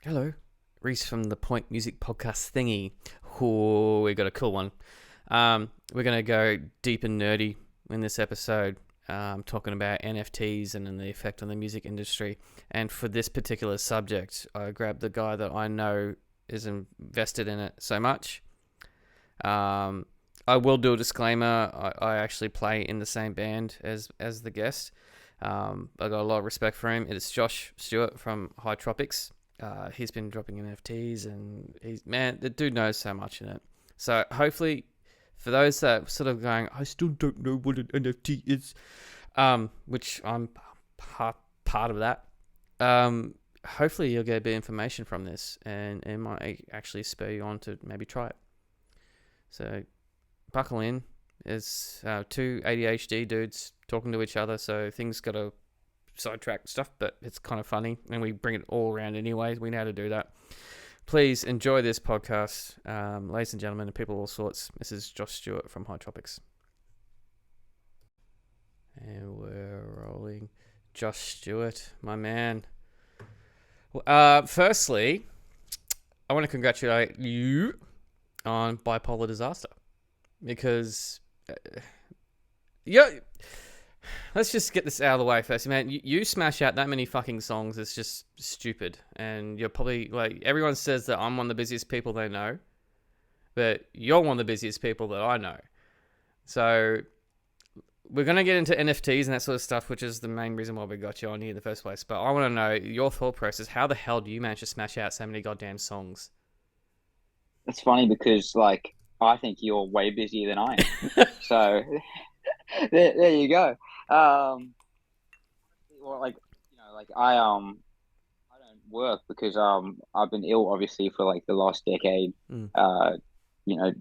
Hello, Reese from the Point Music Podcast thingy. Oh, we got a cool one. We're going to go deep and nerdy in this episode, talking about NFTs and the effect on the music industry. And for this particular subject, I grabbed the guy that I know is invested in it so much. I will do a disclaimer. I actually play in the same band as the guest. I got a lot of respect for him. It is Josh Stewart from High Tropics. He's been dropping NFTs, and the dude knows so much in it. So hopefully, for those that are sort of going, I still don't know what an NFT is, which I'm part of that. Hopefully you'll get a bit of information from this, and it might actually spur you on to maybe try it. So buckle in. There's two ADHD dudes talking to each other, so things got to sidetrack stuff, but it's kind of funny, and we bring it all around anyways. We know how to do that. Please enjoy this podcast, ladies and gentlemen, and people of all sorts. This is Josh Stewart from High Tropics, and we're rolling. Josh Stewart, my man. Firstly, I want to congratulate you on Bipolar Disaster, because let's just get this out of the way first, man. You smash out that many fucking songs. It's just stupid. And you're probably like, everyone says that I'm one of the busiest people they know, but you're one of the busiest people that I know. So we're going to get into NFTs and that sort of stuff, which is the main reason why we got you on here in the first place. But I want to know your thought process. How the hell do you manage to smash out so many goddamn songs? It's funny because I think you're way busier than I am. So there you go. Um, well, I don't work because I've been ill obviously for like the last decade. Mm. Uh, you know,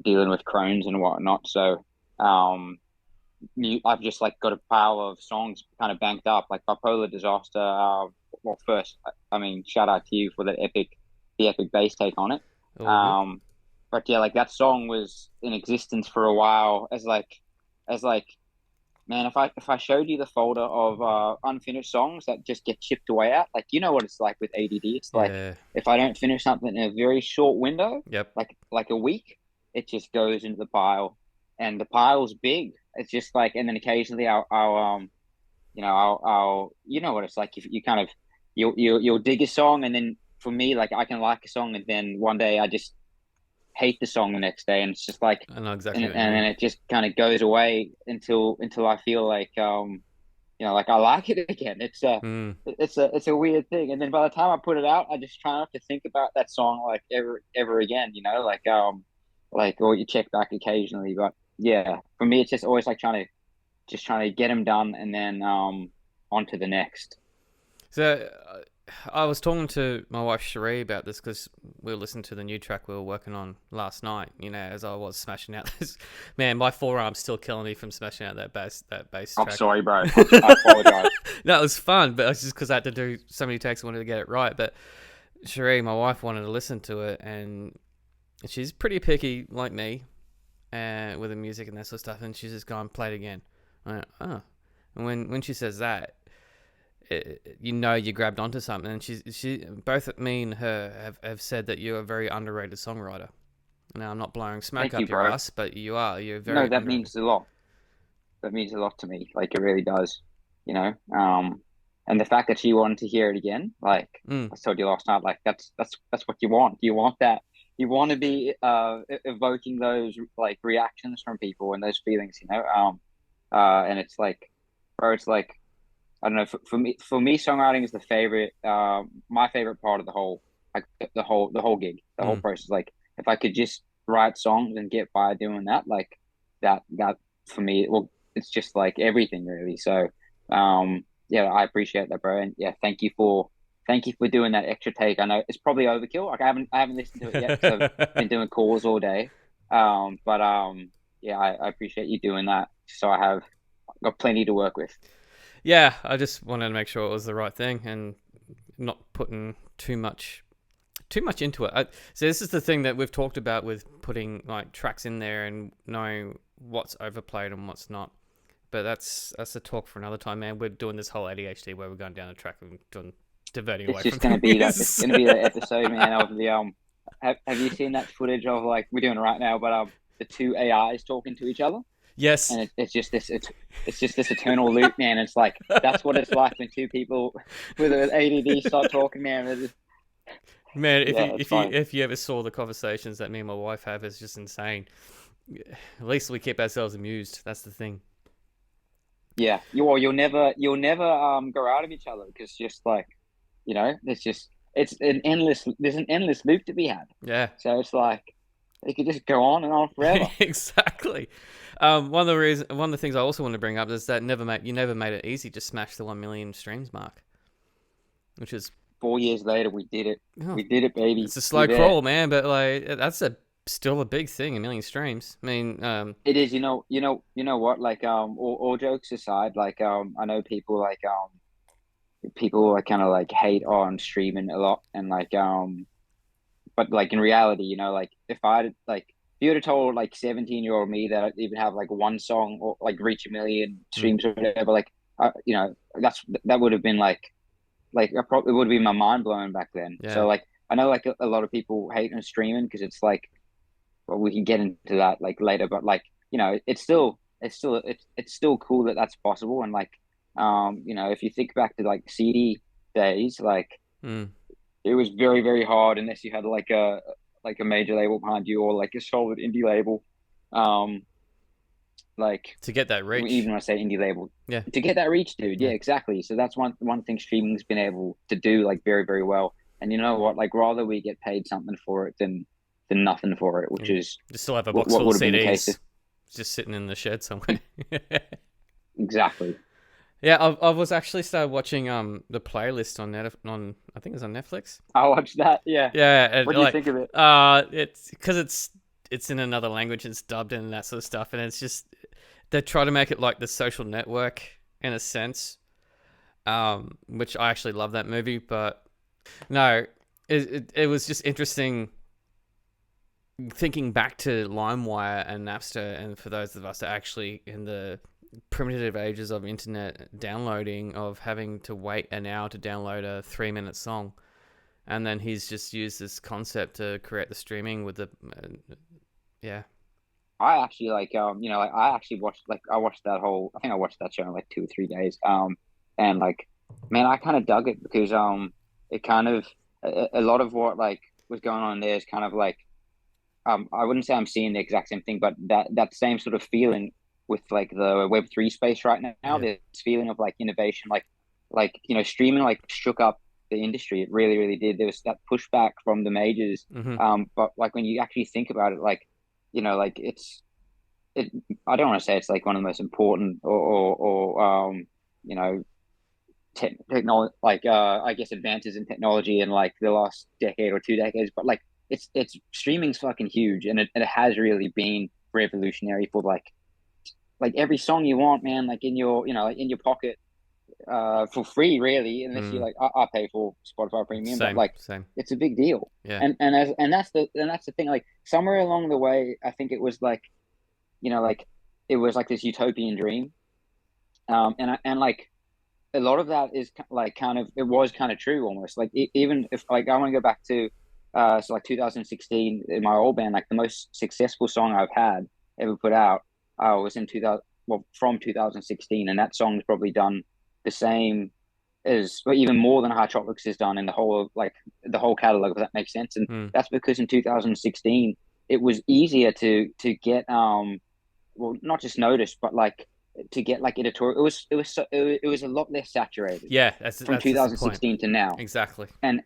dealing with Crohn's and whatnot. So um, I've just like got a pile of songs kind of banked up, like Bipolar Disaster. Well, first, I mean, shout out to you for the epic bass take on it. All good. Um, but yeah, like that song was in existence for a while as like man, if I showed you the folder of unfinished songs that just get chipped away at, like you know what it's like with ADD. It's like Yeah. if I don't finish something in a very short window, Yep. like a week, it just goes into the pile, and the pile's big. It's just like, and then occasionally I'll you know what it's like. If you kind of you'll dig a song, and then for me, like I can like a song, and then one day I just hate the song the next day, and it's just like, I know exactly and what you then mean. it just kind of goes away until I feel like like I like it again. Mm. It's a weird thing, and then by the time I put it out, I just try not to think about that song like ever again. Or you check back occasionally, but yeah, for me, it's just always like trying to get them done, and then on to the next. So I was talking to my wife Cherie about this because we were listening to the new track we were working on last night. You know, as I was smashing out this, man, my forearm's still killing me from smashing out that bass I'm track. sorry, bro. I apologize. That was fun, but it's just because I had to do so many takes. I wanted to get it right. But Cherie, my wife, wanted to listen to it, and she's pretty picky like me, with the music and that sort of stuff. And she's just going, play it again. I went, oh. And when she says that, you know you grabbed onto something. And she both me and her have said that you're a very underrated songwriter. Now, I'm not blowing smoke Thank you, up your bro. ass, but you are. You're No, very that underrated. means a lot. That means a lot to me. Like it really does, you know. And the fact that she wanted to hear it again, like Mm. I told you last night, like that's what you want. You want that. You want to be evoking those like reactions from people and those feelings, you know. And it's like, bro, it's like I don't know. For me, songwriting is the favorite. My favorite part of the whole, like the whole gig, the whole Mm. process. Like if I could just write songs and get by doing that, like that for me, well, it's just like everything really. So, yeah, I appreciate that, bro. And yeah, thank you for doing that extra take. I know it's probably overkill. Like I haven't listened to it yet because I've been doing calls all day. But yeah, I appreciate you doing that. So I have got plenty to work with. Yeah, I just wanted to make sure it was the right thing and not putting too much into it. So this is the thing that we've talked about with putting like tracks in there and knowing what's overplayed and what's not. But that's a talk for another time, man. We're doing this whole ADHD where we're going down a track and doing diverting It's away from just going the to be that. It's news. going to be the episode, man, of the Have you seen that footage of like we're doing it right now, but the two AIs talking to each other, Yes. and it's just this. It's just this eternal loop, man. It's like that's what it's like when two people with an ADD start talking, man. Man, if you Yeah, it's if you funny. if you ever saw the conversations that me and my wife have, it's just insane. At least we keep ourselves amused. That's the thing. Yeah, you'll never grow out of each other because just like it's just it's an endless. There's an endless loop to be had. Yeah. So it's like it could just go on and on forever. Exactly. One of the things I also want to bring up is that you never made it easy to smash the 1 million streams mark, which is 4 years later, we did it. oh, We did it, baby. it's a slow We're there. crawl, man. But like that's a still a big thing. 1 million streams. I mean, It is, you know what? Like, all jokes aside, like, I know people like kind of like hate on streaming a lot, and like, but like in reality, like if you would have told like 17-year-old me that I'd even have like one song or like reach 1 million mm, streams or whatever, like, that would have been like I probably would have been my mind blown back then. yeah. So like, I know like a lot of people hate on streaming because it's like, well, we can get into that like later, but like, it's still cool that that's possible. And like, if you think back to like CD days, like Mm. it was very, very hard unless you had like a major label behind you or like a solid indie label. Um, like To get that reach. even when I say indie label, Yeah. to get that reach, dude. Yeah, Yeah. exactly. So that's one thing streaming's been able to do like very, very well. And you know what? Like rather we get paid something for it than nothing for it, which And is just still have a box what full of would have been the case if CDs just sitting in the shed somewhere. exactly. Yeah, I was actually started watching the playlist on I think it's on Netflix. I watched that. Yeah. Yeah, and What do you like think of it? it's because it's in another language, it's dubbed and that sort of stuff, and it's just they try to make it like The Social Network in a sense, which I actually love that movie, but no, it was just interesting thinking back to LimeWire and Napster, and for those of us that actually in the primitive ages of internet downloading, of having to wait an hour to download a 3 minute song, and then he's just used this concept to create the streaming with the yeah. I actually like I actually watched like I watched that whole I think I watched that show in like 2 or 3 days. And like man, I kind of dug it because it kind of a lot of what like was going on there is kind of like I wouldn't say I'm seeing the exact same thing, but that same sort of feeling with like the Web3 space right now. Yeah. This feeling of like innovation, like streaming like shook up the industry. It really, really did. There was that pushback from the majors, Mm-hmm. but like when you actually think about it, like like it. I don't want to say it's like one of the most important or you know technology like I guess advances in technology in like the last decade or 2 decades, but like it's streaming's fucking huge, and it has really been revolutionary for like every song you want, man, like in your like in your pocket, for free, really, unless you Mm. like I pay for Spotify Premium, but Same, like same. it's a big deal. Yeah. And that's the thing. Like somewhere along the way, I think it was like like it was like this utopian dream, and like a lot of that is like kind of it was kind of true almost. Like even if like I want to go back to so like 2016 in my old band, like the most successful song I've had ever put out was in 2000, well, from 2016, and that song's probably done the same as, or even more than High Tropics has done in the whole of like the whole catalog, if that makes sense. And Mm. that's because in 2016 it was easier to get well, not just noticed, but like to get like editorial. It was a lot less saturated Yeah, from that's just the point. 2016 to now. Exactly. And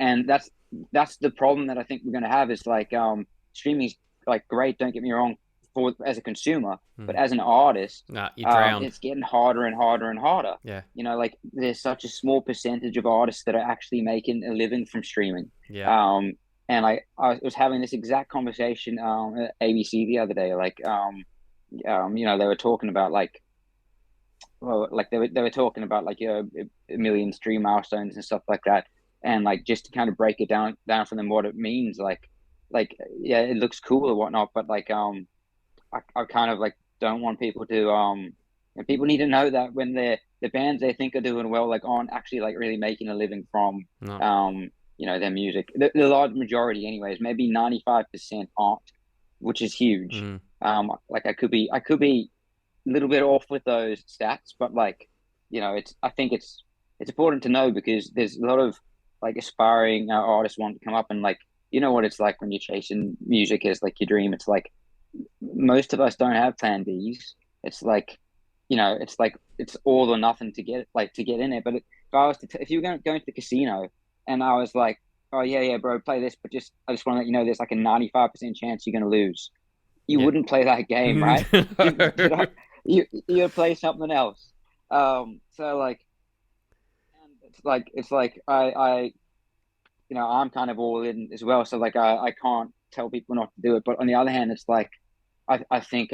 that's the problem that I think we're going to have is like streaming's like great, don't get me wrong, for as a consumer, but Mm. as an artist, Nah, you're drowned. it's getting harder and harder and harder. Yeah. Like there's such a small percentage of artists that are actually making a living from streaming. Yeah. And I was having this exact conversation at ABC the other day. Like they were talking about like, well, like they were talking about like a million stream milestones and stuff like that, and like just to kind of break it down for them what it means. Like yeah, it looks cool or whatnot, but like I kind of like don't want people to And people need to know that when the bands they think are doing well, like aren't actually like really making a living from No. um, their music. The large majority, anyways, maybe 95% aren't, which is huge. Mm. Like I could be a little bit off with those stats, but like, it's I think it's important to know because there's a lot of like aspiring artists want to come up and like you know what it's like when you're chasing music as like your dream. It's like most of us don't have plan Bs. It's like, it's like it's all or nothing to get in it. But if I was if you were going to the casino and I was like, oh yeah, yeah, bro, play this, but just I just want to let you know there's like a 95% chance you're going to lose. You Yeah. wouldn't play that game, right? You know, No. you'd play something else. So like, and it's like I'm kind of all in as well. So like I can't tell people not to do it. But on the other hand, it's like I think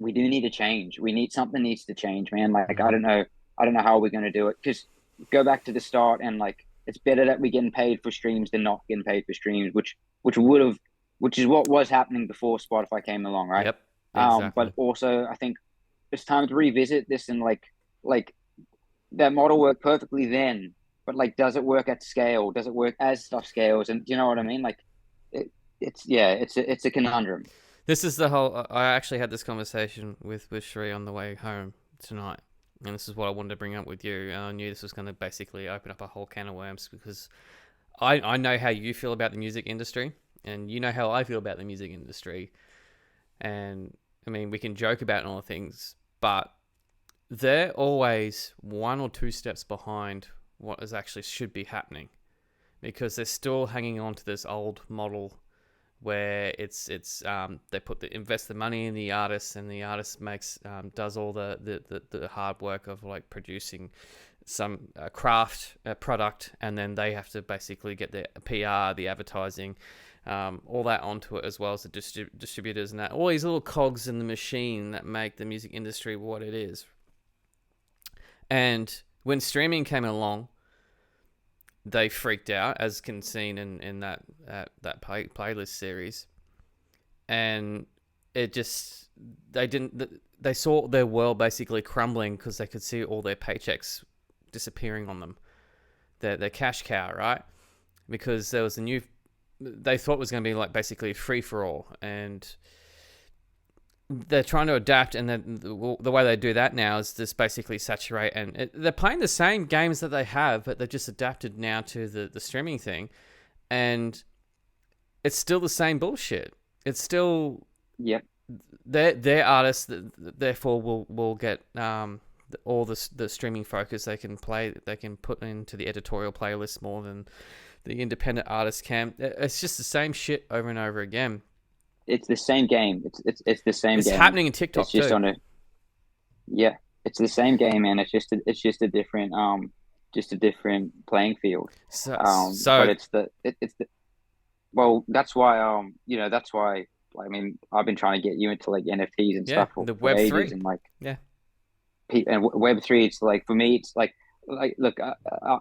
we do need to change. We need something needs to change, man. Like Mm. I don't know how we're gonna do it. Because go back to the start and like it's better that we're getting paid for streams than not getting paid for streams, which would have which is what was happening before Spotify came along, right? Yep. But Exactly. also I think it's time to revisit this and like that model worked perfectly then, but like does it work at scale? Does it work as stuff scales? And do you know what I mean? Like it, it's a conundrum. This is the whole. I actually had this conversation with Shree on the way home tonight, and this is what I wanted to bring up with you. I knew this was going to basically open up a whole can of worms because I know how you feel about the music industry, and you know how I feel about the music industry. And I mean, we can joke about all the things, but they're always one or two steps behind what is actually should be happening because they're still hanging on to this old model where it's they put the invest the money in the artist and the artist makes does all the hard work of like producing some craft product, and then they have to basically get the PR, the advertising, all that onto it, as well as the distributors and that, all these little cogs in the machine that make the music industry what it is. And when streaming came along, they freaked out, as can seen in that playlist series, and it just they saw their world basically crumbling because they could see all their paychecks disappearing on them, their cash cow, right? Because there was a new, they thought it was going to be like basically free for all, and they're trying to adapt, and then the way they do that now is just basically saturate, and they're playing the same games that they have, but they've just adapted now to the streaming thing, and it's still the same bullshit. It's still Yep. their artists, therefore will get all the streaming focus they can play, they can put into the editorial playlist more than the independent artists can. It's just the same shit over and over again. It's the same game. It's the same It's game. happening in It's TikTok just too. on a yeah. It's the same game, and it's just a different playing field. So, But so it's the well, that's why that's why I mean I've been trying to get you into like NFTs and yeah, stuff the for Web ages, three. and like Yeah, Web3. It's like for me, it's like look,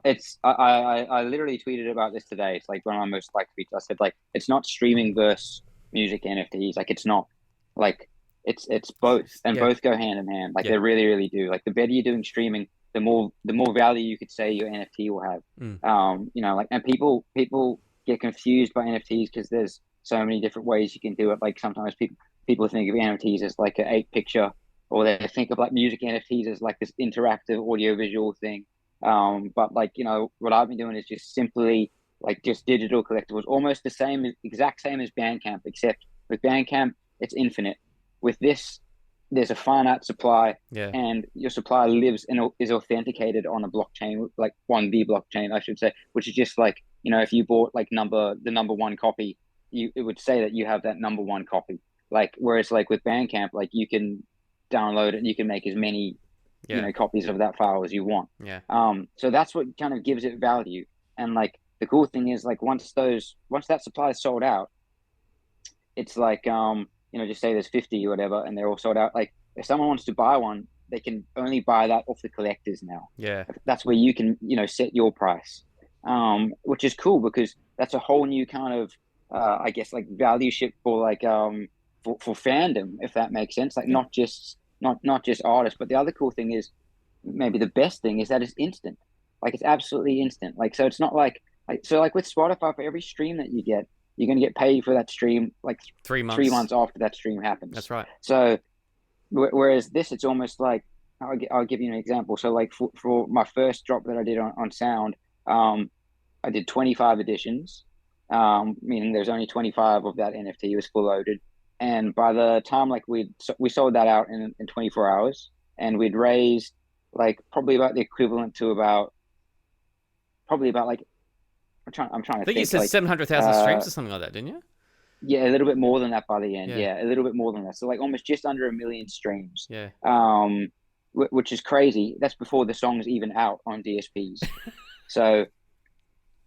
it's I literally tweeted about this today. It's like one of my most liked tweets. I said like it's not streaming versus music NFTs. Like it's not like it's both, and yeah, both go hand in hand. Like yeah. they really really do. Like the better you're doing streaming, the more value you could say your NFT will have. Mm. Like and people get confused by NFTs because there's so many different ways you can do it. Like sometimes people think of NFTs as like an eight picture, or they think of like music NFTs as like this interactive audiovisual thing. But like, what I've been doing is just simply like just digital collectibles, almost the same, exact same as Bandcamp, except with Bandcamp, it's infinite. With this, there's a finite supply, Yeah, and your supply lives and is authenticated on a blockchain, like 1B blockchain, I should say, which is just like, if you bought like the number one copy, it would say that you have that number one copy. Like, whereas like with Bandcamp, like you can download it and you can make as many yeah, copies of that file as you want. yeah. So that's what kind of gives it value. And like the cool thing is like once that supply is sold out, it's like just say there's 50 or whatever and they're all sold out. Like if someone wants to buy one, they can only buy that off the collectors now. Yeah. That's where you can set your price, which is cool because that's a whole new kind of I guess like value ship for like for fandom, if that makes sense. Like Yeah. not just artists. But the other cool thing is, maybe the best thing is that it's instant. Like it's absolutely instant. Like so, it's not like so like with Spotify, for every stream that you get, you're gonna get paid for that stream like 3 months. 3 months after that stream happens. That's right. So whereas this, it's almost like I'll give you an example. So like for my first drop that I did on sound, I did 25 editions, meaning there's only 25 of that NFT was full loaded. And by the time like we sold that out in 24 hours, and we'd raised like probably about the equivalent to about probably about like I'm trying I to think you think said like 700,000 streams or something like that, didn't you? yeah, a little bit more than that by the end. Yeah. Yeah, a little bit more than that. So like almost just under 1 million streams. Yeah. Which is crazy. That's before the song's even out on DSPs. So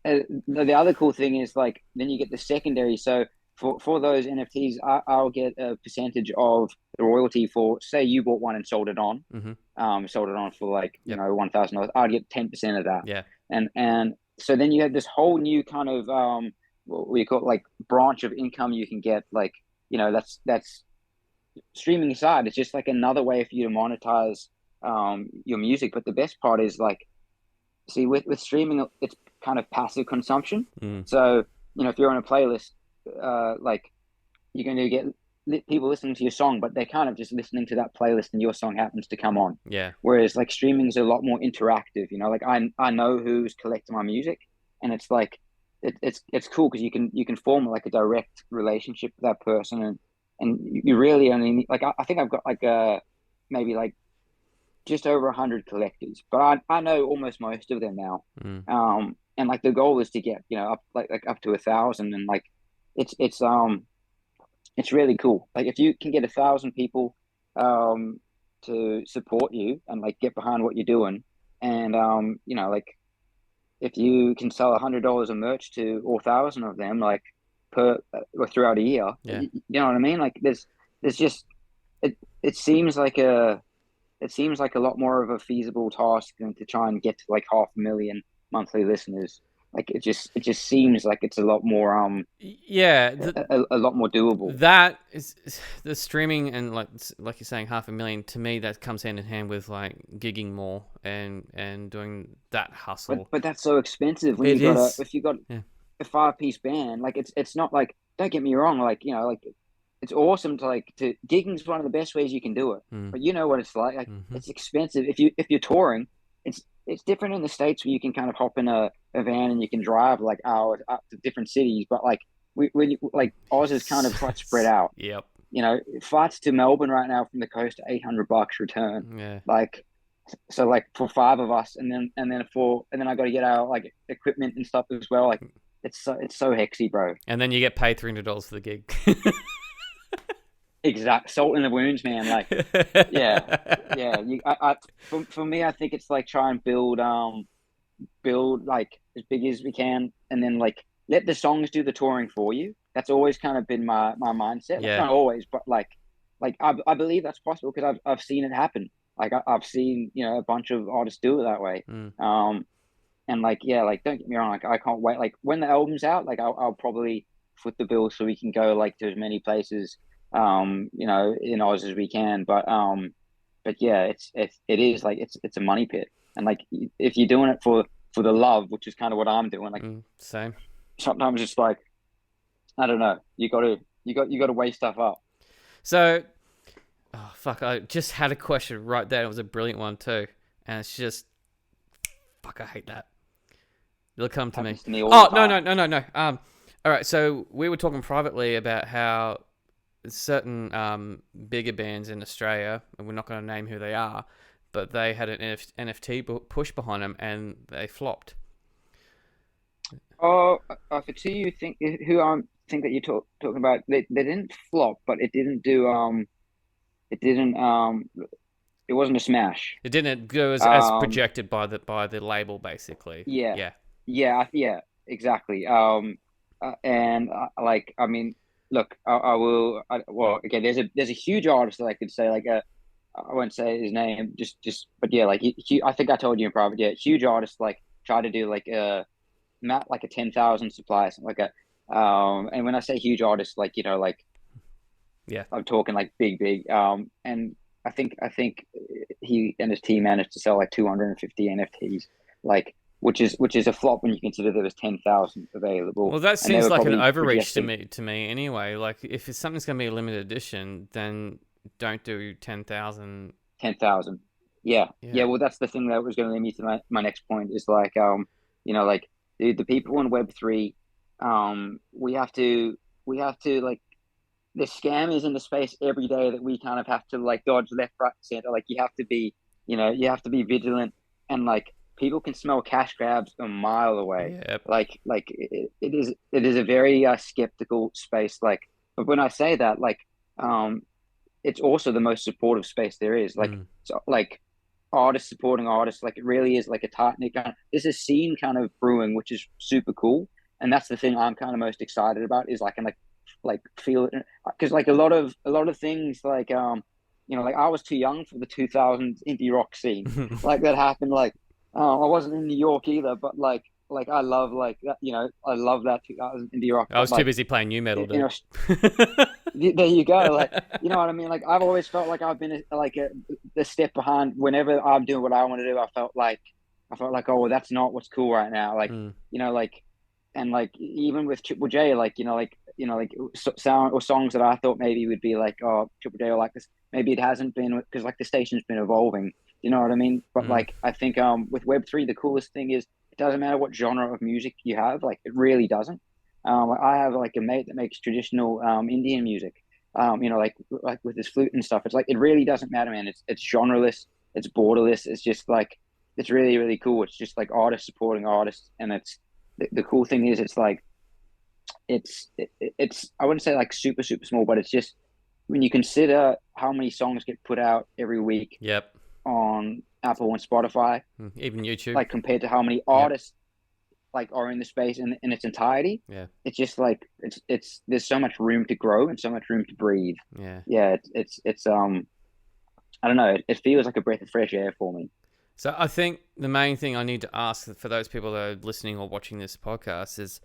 the other cool thing is like then you get the secondary. So for those NFTs, I'll get a percentage of the royalty for, say you bought one and sold it on, Mm-hmm. sold it on for like Yep. $1,000. I'd get 10% of that. Yeah. And so then you have this whole new kind of what we call it, like branch of income you can get. Like that's streaming aside, it's just like another way for you to monetize your music. But the best part is like, see, with streaming, it's kind of passive consumption. Mm. So if you're on a playlist, like you're going to get people listening to your song, but they're kind of just listening to that playlist, and your song happens to come on. Yeah. Whereas like streaming is a lot more interactive. Like I know who's collecting my music, and it's like it's cool because you can form like a direct relationship with that person, and you really only need, like I think I've got like maybe like just over 100 collectors, but I know almost most of them now. Mm. And like the goal is to get up like up to 1,000, and like it's really cool. Like if you can get 1,000 people to support you and like get behind what you're doing, and like if you can sell $100 of merch to all 1,000 of them, like per or throughout a year, Yeah. you know what I mean? Like there's just it seems like a lot more of a feasible task than to try and get to like 500,000 monthly listeners. Like it just seems like it's a lot more Yeah. a lot more doable. That is the streaming, and like you're saying, 500,000, to me that comes hand in hand with like gigging more and doing that hustle. But that's so expensive when It is. if you got Yeah. a 5-piece band. Like it's not like, don't get me wrong, like like it's awesome to like to gigging is one of the best ways you can do it. Mm. But you know what it's like Mm-hmm. it's expensive. If you're touring, it's different in the States where you can kind of hop in a van and you can drive like hours up to different cities. But like like Oz is kind of quite spread out. Yep. Flights to Melbourne right now from the coast are $800 return. Yeah. Like so like for 5 of us, and then I got to get our like equipment and stuff as well. Like it's so hexy, bro. And then you get paid $300 for the gig. Exact salt in the wounds, man. Like yeah. For me, I think it's like try and build like as big as we can, and then like let the songs do the touring for you. That's always kind of been my mindset. Yeah. Not always, but like I believe that's possible because I've seen it happen. Like I've seen a bunch of artists do it that way. Mm. And like yeah, like don't get me wrong, like I can't wait. Like when the album's out, like I'll probably foot the bill so we can go like to as many places in Oz as we can. But yeah, it is like it's a money pit. And like if you're doing it for the love, which is kind of what I'm doing, like Same. sometimes it's like I don't know, you got to weigh stuff up. So, oh fuck! I just had a question right there. It was a brilliant one too, and it's just, fuck! I hate that. It'll come to me. Oh no. All right. So we were talking privately about how certain bigger bands in Australia, and we're not going to name who they are, but they had an NFT push behind them, and they flopped. Oh, for two, you think who I think that you're talking about? They didn't flop, but it wasn't a smash. It didn't go as projected by the label, basically. Yeah, Yeah. yeah, exactly. And like I mean, look, I will. Well, okay, there's a huge artist that I could say like I won't say his name, but yeah, like I think I told you in private. Yeah, huge artist like try to do like a 10,000 supply, something like that. And when I say huge artist, like like Yeah. I'm talking like big. And I think he and his team managed to sell like 250 NFTs, like which is a flop when you consider there was 10,000 available, Well, that and they seems were like an probably overreach to projecting me anyway. Like, if it's something's going to be a limited edition, then don't do 10,000. 10,000. Yeah, yeah. Yeah. Well, that's the thing that was going to lead me to my next point is like like the people in Web3, we have to like the scam is in the space every day that we kind of have to like dodge left, right, center. Like you have to be vigilant, and like people can smell cash grabs a mile away. Yep. It is a very skeptical space. Like, but when I say that, like, um, it's also the most supportive space there is. Like, Mm. so, like artists supporting artists. Like, it really is like a tight knit kind of. There's a scene kind of brewing, which is super cool, and that's the thing I'm kind of most excited about. Is like, and like feel it because like a lot of things like like I was too young for the 2000s indie rock scene like that happened like I wasn't in New York either, but like I love like that, I love that 2000 indie rock, I but was too like busy playing new metal, you dude. know there you go, like you know what I mean, like I've always felt like I've been the step behind whenever I'm doing what I want to do. I felt like, oh well, that's not what's cool right now, like Mm. like and like even with Triple J, sound or songs that I thought maybe would be like, oh, Triple J or like this, maybe it hasn't been because like the station's been evolving. You know what I mean? But Mm. like I think with Web3, the coolest thing is it doesn't matter what genre of music you have, like it really doesn't. I have like a mate that makes traditional Indian music. Like with his flute and stuff. It's like it really doesn't matter, man. It's genreless, it's borderless. It's just like it's really really cool. It's just like artists supporting artists, and the cool thing is it's like it's I wouldn't say like super super small, but it's just when you consider how many songs get put out every week Yep. on Apple and Spotify, Even YouTube. like compared to how many Yep. artists like are in the space in its entirety, Yeah. it's just like it's there's so much room to grow and so much room to breathe. Yeah. Yeah, it's I don't know, it feels like a breath of fresh air for me. So I think the main thing I need to ask for those people that are listening or watching this podcast is,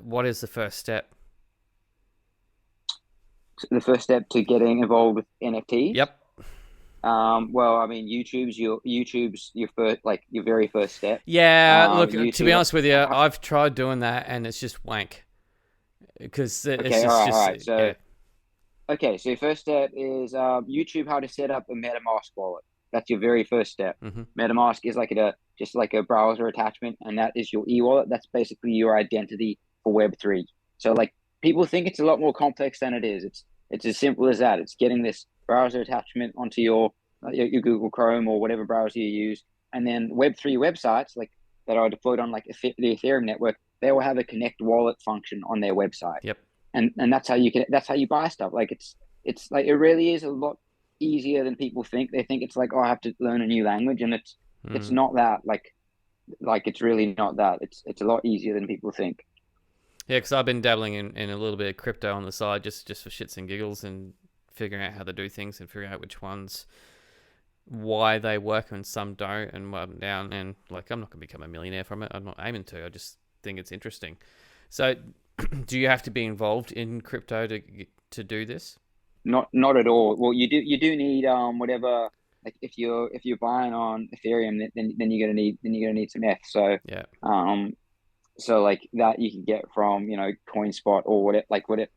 what is the first step? The first step to getting involved with NFTs. Yep. Well, I mean, YouTube's your first, like your very first step. Yeah. Look, to be YouTube. honest with you, I've tried doing that and it's just wank because it's Okay, all right, all just right. yeah. So your first step is YouTube, how to set up a MetaMask wallet. That's your very first step. Hmm. MetaMask is like just like a browser attachment, and that is your e-wallet. That's basically your identity for Web3. So like people think it's a lot more complex than it is. It's as simple as that. It's getting this browser attachment onto your Google Chrome or whatever browser you use, and then Web3 websites like that are deployed on like the Ethereum network. They will have a connect wallet function on their website, Yep. and that's how you buy stuff. Like it's like it really is a lot easier than people think. They think it's like, oh, I have to learn a new language, and it's Mm. not that. Like it's really not that. It's a lot easier than people think. Yeah, because I've been dabbling in a little bit of crypto on the side, just for shits and giggles, and figuring out how to do things and figuring out which ones, why they work and some don't, and what I'm down. And like, I'm not gonna become a millionaire from it. I'm not aiming to. I just think it's interesting. So, do you have to be involved in crypto to do this? Not at all. Well, you do need whatever, like if you're buying on Ethereum, then you're gonna need some ETH. Yeah. Um so like that you can get from CoinSpot or whatever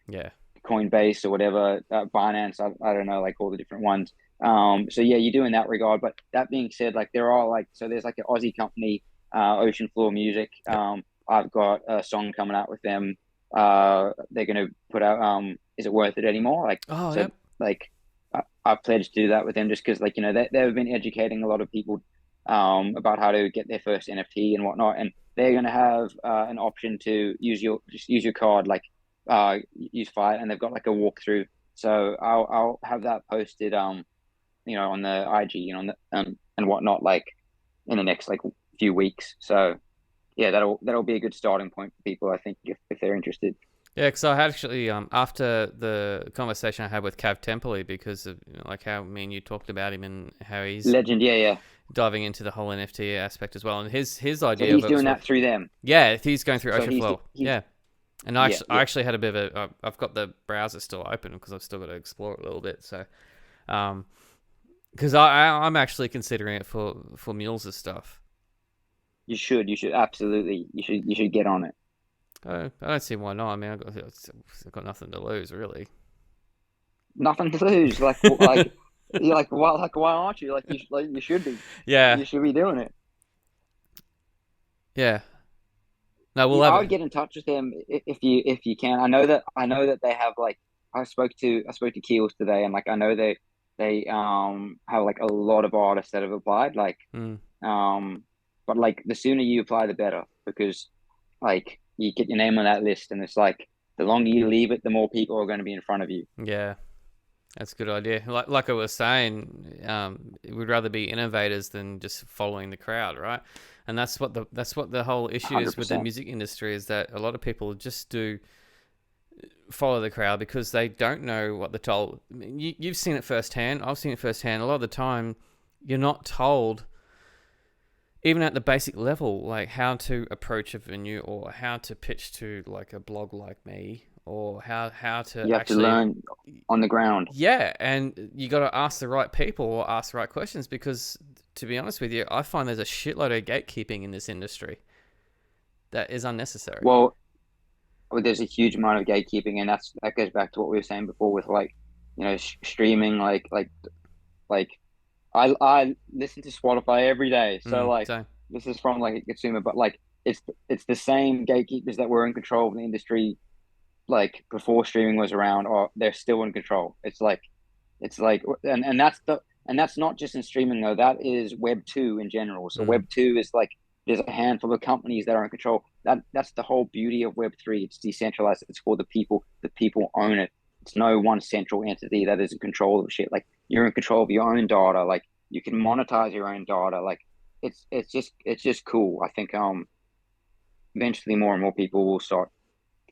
Yeah. Coinbase or whatever, Binance. I don't know, like all the different ones. So yeah, you do in that regard. But that being said, like there are like so there's like an Aussie company, Ocean Floor Music. Yep. I've got a song coming out with them. They're gonna put out Is It Worth It Anymore? Like Oh, so yep. like I've pledged to do that with them just because like they've been educating a lot of people about how to get their first NFT and whatnot, and they're gonna have an option to use your card like use Fire, and they've got like a walkthrough. So I'll have that posted on the IG and on the and whatnot, like in the next like few weeks. So yeah, that'll be a good starting point for people, I think, if they're interested. Yeah, because I had actually after the conversation I had with Cav Templey, because of like how me and you talked about him and how he's Legend, yeah, yeah. diving into the whole NFT aspect as well, and his So idea of he's it was doing that through them. yeah, he's going through So Ocean he's Flow. he's Yeah, and yeah, I yeah. actually had a bit of a I've got the browser still open because I've still got to explore it a little bit. So, um, Because I'm actually considering it for mules and stuff. You should absolutely, you should get on it. I don't see why not. I mean, I've got nothing to lose, really. Nothing to lose. You're like, why aren't you? Like, you should be. Yeah, You should be doing it. yeah. No, we'll Yeah, have I would it. get in touch with them if you can. I know that they have like I spoke to Keels today, and like I know they have like a lot of artists that have applied. Mm, Um, but like the sooner you apply, the better, because like you get your name on that list, and it's like the longer you leave it, the more people are going to be in front of you. yeah, that's a good idea. Like I was saying, we'd rather be innovators than just following the crowd, right? And that's what the whole issue is with the 100%. music industry is that a lot of people just do follow the crowd because they don't know what they're told. I mean, you've seen it firsthand. I've seen it firsthand. A lot of the time, you're not told, even at the basic level, like how to approach a venue or how to pitch to like a blog like me or how to You have to actually, learn on the ground. yeah, and you got to ask the right people or ask the right questions because, to be honest with you, I find there's a shitload of gatekeeping in this industry that is unnecessary. Well, there's a huge amount of gatekeeping, and that goes back to what we were saying before with like, streaming. Like I listen to Spotify every day, so like So this is from like a consumer, but like it's the same gatekeepers that were in control of the industry like before streaming was around, or they're still in control. It's like and that's not just in streaming though. That is Web 2 in general. So mm, Web 2 is like there's a handful of companies that are in control. That's the whole beauty of Web 3. It's decentralized. It's for the people. The people own it. It's no one central entity that is in control of shit. Like you're in control of your own data. Like you can monetize your own data. Like it's just cool. I think eventually more and more people will start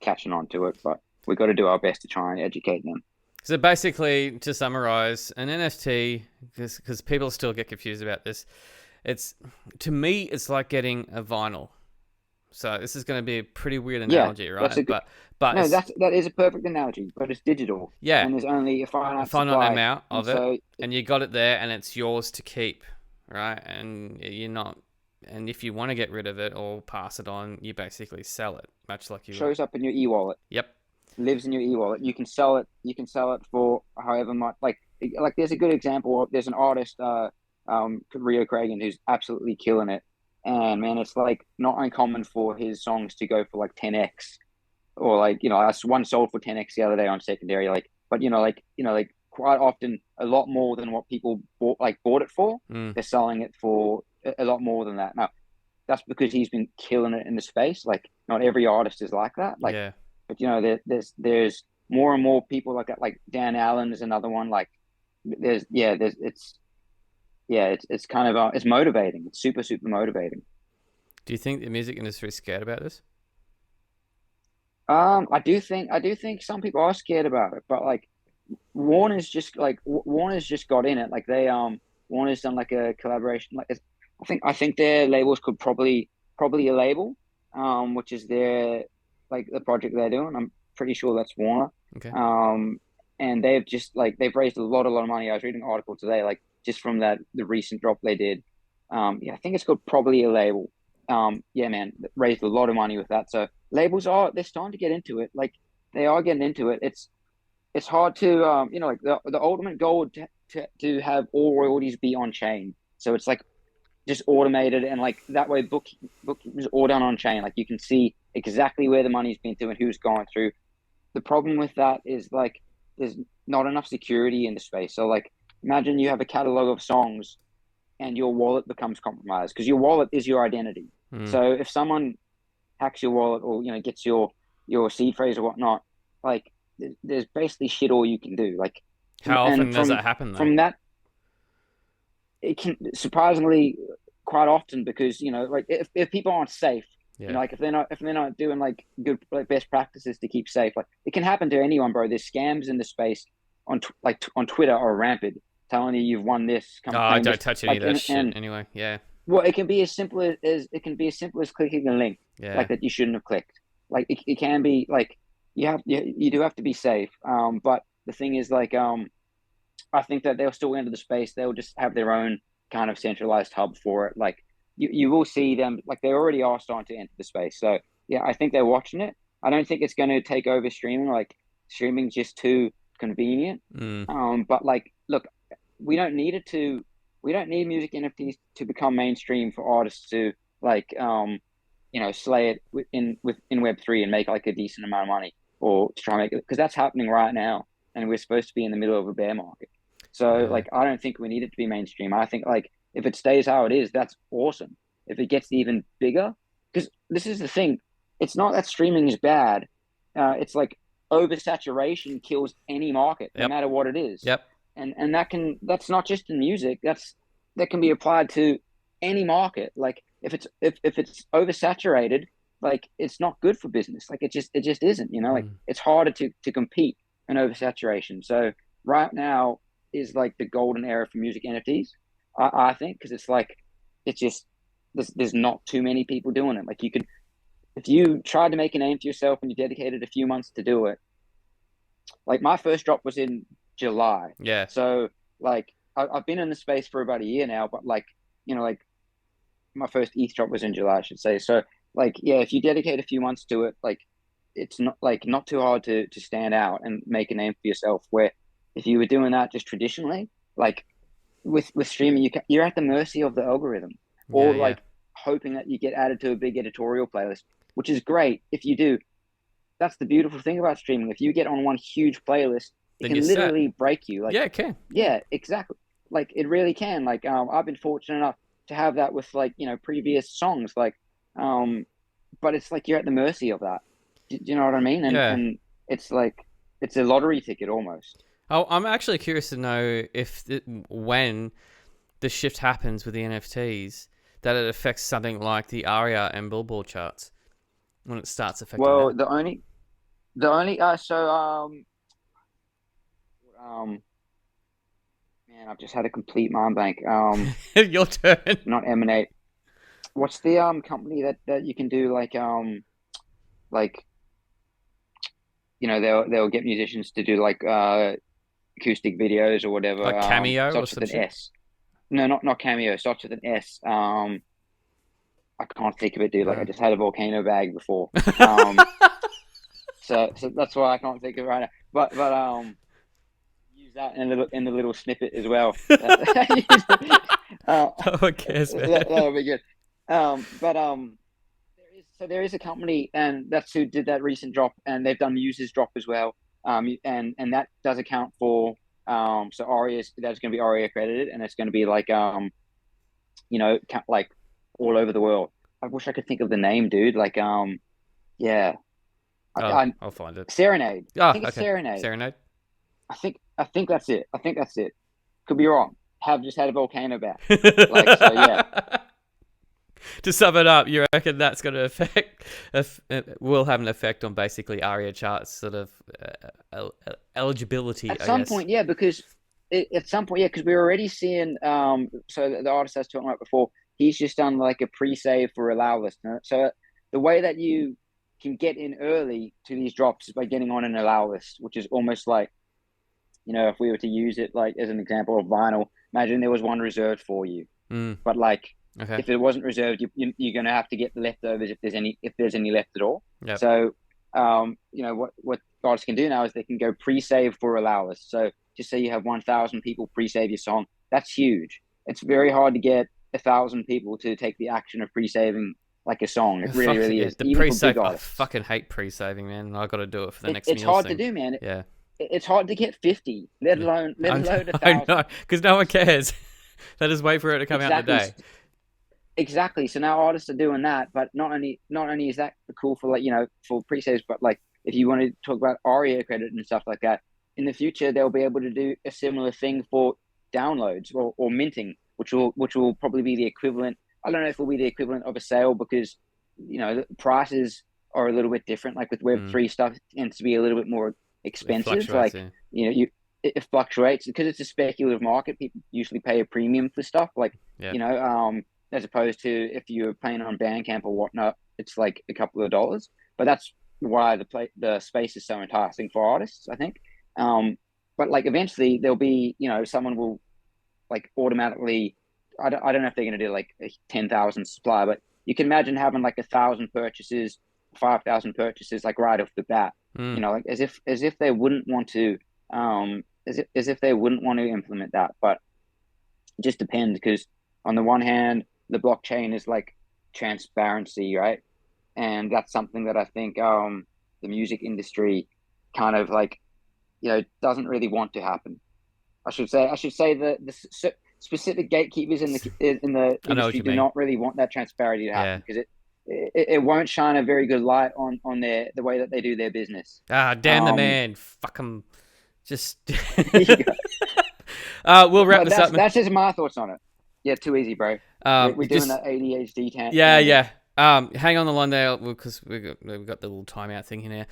catching on to it, but we got to do our best to try and educate them. so basically, to summarize, an NFT, because people still get confused about this, it's to me, it's like getting a vinyl. So this is going to be a pretty weird Yeah, analogy, that's right? a good. But No, it's that is a perfect analogy, but it's digital, yeah, and there's only a a finite finite supply, amount and of it, so and you got it there, and it's yours to keep, right? And you're not, and if you want to get rid of it or pass it on, you basically sell it, much like you would. shows up in your e-wallet, Yep. lives in your e-wallet. You can sell it. You can sell it for however much. Like there's a good example. There's an artist, Rio Cragen, who's absolutely killing it, and man, it's like not uncommon for his songs to go for like 10x or like I one sold for 10x the other day on secondary, like but like quite often a lot more than what people bought it for. Mm, They're selling it for a lot more than that now. That's because he's been killing it in the space. Like not every artist is like that, like yeah. but there's more and more people like that. Like Dan Allen is another one. Like there's it's kind of it's motivating. It's super motivating. Do you think the music industry is scared about this? I do think some people are scared about it, but like Warner's just got in it. Like Warner's done like a collaboration. I think their labels could probably a label, which is their like the project they're doing. I'm pretty sure that's Warner. Okay. Um, and they've just like they've raised a lot of money. I was reading an article today, like just from the recent drop they did. Yeah, I think it's called probably a label. Yeah, man, raised a lot of money with that. So labels they're starting to get into it. Like they are getting into it. It's hard to like the ultimate goal would to have all royalties be on chain. So it's like just automated and like that way booking is all done on chain. Like you can see exactly where the money's been through and who's gone through. The problem with that is like there's not enough security in the space. So like imagine you have a catalog of songs and your wallet becomes compromised because your wallet is your identity. Mm. So if someone hacks your wallet or gets your seed phrase or whatnot, like there's basically shit all you can do. Like How often and does that happen though? from that it can surprisingly quite often because like if people aren't safe, Yeah. like if they're not doing like good like best practices to keep safe, like it can happen to anyone, bro. There's scams in the space on Twitter are rampant, telling you you've won this, Oh, come I claim don't this, touch any like of that shit and anyway. Yeah. well, it can be as simple as it can be as simple as clicking a link Yeah. like that you shouldn't have clicked. Like it can be like you do have to be safe. But the thing is like I think that they'll still enter the space. They'll just have their own kind of centralized hub for it. Like you will see them, like they already are starting to enter the space. So yeah, I think they're watching it. I don't think it's going to take over streaming. Like streaming's just too convenient. Mm. But like, look, we don't need it to. We don't need music NFTs to become mainstream for artists to like, slay it within Web3 and make like a decent amount of money, or to try and make it, because that's happening right now, and we're supposed to be in the middle of a bear market. So Yeah. like, I don't think we need it to be mainstream. I think like if it stays how it is, that's awesome. If it gets even bigger, because this is the thing, it's not that streaming is bad. It's like oversaturation kills any market, no Yep. matter what it is, Yep. and that's not just in music. That can be applied to any market. Like if it's oversaturated, like it's not good for business. Like it just isn't. Like Mm. it's harder to compete in oversaturation. So right now is like the golden era for music NFTs. I think because it's like it's just there's not too many people doing it. Like you could if you tried to make a name for yourself and you dedicated a few months to do it. Like my first drop was in July, Yeah. so like I've been in the space for about a year now. But like like my first ETH drop was in July, I should say. So like yeah, if you dedicate a few months to it, like it's not too hard to stand out and make a name for yourself. Where if you were doing that just traditionally, like with streaming, you're at the mercy of the algorithm, Yeah. or Yeah. like hoping that you get added to a big editorial playlist, which is great if you do. That's the beautiful thing about streaming. If you get on one huge playlist, it Then you're can set. literally break you. Like Yeah, it can. Yeah. yeah, exactly. Like it really can. Like I've been fortunate enough to have that with like previous songs. Like um, but it's like you're at the mercy of that. Do you know what I mean? And Yeah. and it's like it's a lottery ticket almost. Oh, I'm actually curious to know if when the shift happens with the NFTs, that it affects something like the ARIA and Billboard charts when it starts affecting Well, that. the only um man, I've just had a complete mind blank. Your turn. Not Emanate. What's the company that you can do like they'll get musicians to do like acoustic videos or whatever. Like Cameo or Starts with some an shit. S. No, not Cameo. Starts with an S. I can't think of it, dude. Like I Uh. just had a volcano bag before. Um, so that's why I can't think of it right now. But use that in the little snippet as well. uh, No one cares, man. that'll be good. But there is a company, and that's who did that recent drop, and they've done users drop as well. And that does account for so Aria that's going to be Aria accredited, and it's going to be like like all over the world. I wish I could think of the name, dude. Like yeah, Oh, I I'll find it. Serenade. I Ah, think it's okay. Serenade. Serenade. I think that's it. I think that's it. Could be wrong. Have just had a volcano back. Like so, yeah. To sum it up, you reckon that's going to will have an effect on basically ARIA charts sort of eligibility, At I some guess. point, yeah, because at some point, yeah, because we're already seeing. So the artist I was talking about before, he's just done like a pre-save for allow list. So the way that you can get in early to these drops is by getting on an allow list, which is almost like if we were to use it like as an example of vinyl, imagine there was one reserved for you, Mm, but like okay. if it wasn't reserved, you're going to have to get the leftovers if there's any left at all. Yep. So what artists can do now is they can go pre-save for allow list. So just say you have 1,000 people pre-save your song. That's huge. It's very hard to get 1,000 people to take the action of pre-saving like a song. It really, Fuck really yeah. is, The even for big pre-save. I artists. fucking hate pre-saving, man. I got to do it for the next It's meal hard to thing. do, man. Yeah. It's hard to get 50, let Yeah. alone let I know, alone a I know, thousand. because no one cares. They just wait for it to come out in a Exactly. day. Exactly. So now artists are doing that, but not only is that cool for like for pre-saves, but like if you want to talk about ARIA credit and stuff like that, in the future they'll be able to do a similar thing for downloads or minting, which will probably be the equivalent. I don't know if it'll be the equivalent of a sale because the prices are a little bit different. Like with Web Mm. three stuff, it tends to be a little bit more It expensive. fluctuates, Like yeah. it fluctuates because it's a speculative market. People usually pay a premium for stuff. Like Yeah. you know, as opposed to if you're playing on Bandcamp or whatnot, it's like a couple of dollars. But that's why the space is so enticing for artists, I think. Um, but like eventually there'll be, someone will like automatically. I don't know if they're going to do like a 10,000 supply, but you can imagine having like 1,000 purchases, 5,000 purchases, like right off the bat. Mm. Like as if they wouldn't want to, as if they wouldn't want to implement that. But it just depends because on the one hand, the blockchain is like transparency, right? And that's something that I think the music industry kind of like doesn't really want to happen. I should say that the specific gatekeepers in the I know what industry you do mean. not really want that transparency to Yeah. happen because it won't shine a very good light on the way that they do their business. Ah, damn the Um, man. Fuck him. Just. yeah. We'll wrap But this that's up, man. that's just my thoughts on it. Yeah, too easy, bro. We're doing Just that ADHD yeah, tangent. yeah. Hang on the line there because we got the little timeout thing here.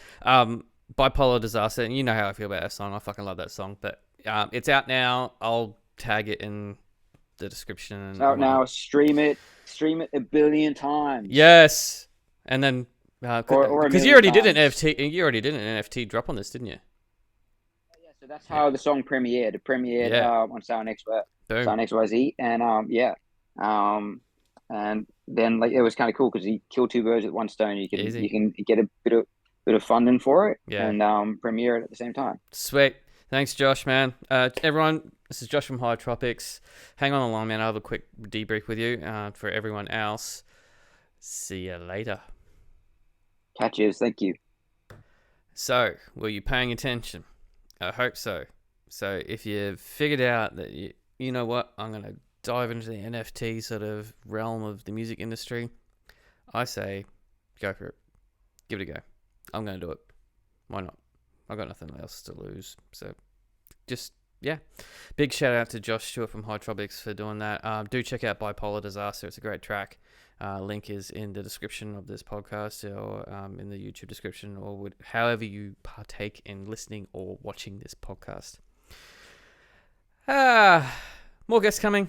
Bipolar Disaster, and you know how I feel about that song. I fucking love that song, but it's out now. I'll tag it in the description It's and out whatnot. now. Stream it a billion times, Yes, and then or a because you million already did an times. NFT, you already did an NFT drop on this, didn't you? Yeah, so that's Yeah. how the song premiered. It premiered Yeah. on Sound Expert, Boom. Sound XYZ, and yeah, um, and then like it was kind of cool because he killed two birds with one stone. You can Easy. you can get a bit of funding for it Yeah. and premiere it at the same time. Sweet. Thanks, Josh, man. Everyone, this is Josh from High Tropics. Hang on the line, man. I'll have a quick debrief with you. For everyone else, see you later. Catches, thank you. So, were you paying attention? I hope so. So, if you figured out that you know what, I'm going to dive into the NFT sort of realm of the music industry, I say go for it. Give it a go. I'm going to do it. Why not? I've got nothing else to lose. So, just, yeah. Big shout out to Josh Stewart from High Tropics for doing that. Do check out Bipolar Disaster. It's a great track. Link is in the description of this podcast or in the YouTube description or however you partake in listening or watching this podcast. More guests coming.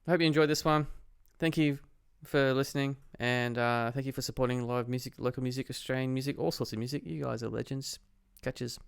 I hope you enjoyed this one. Thank you for listening and thank you for supporting live music, local music, Australian music, all sorts of music. You guys are legends. Catches.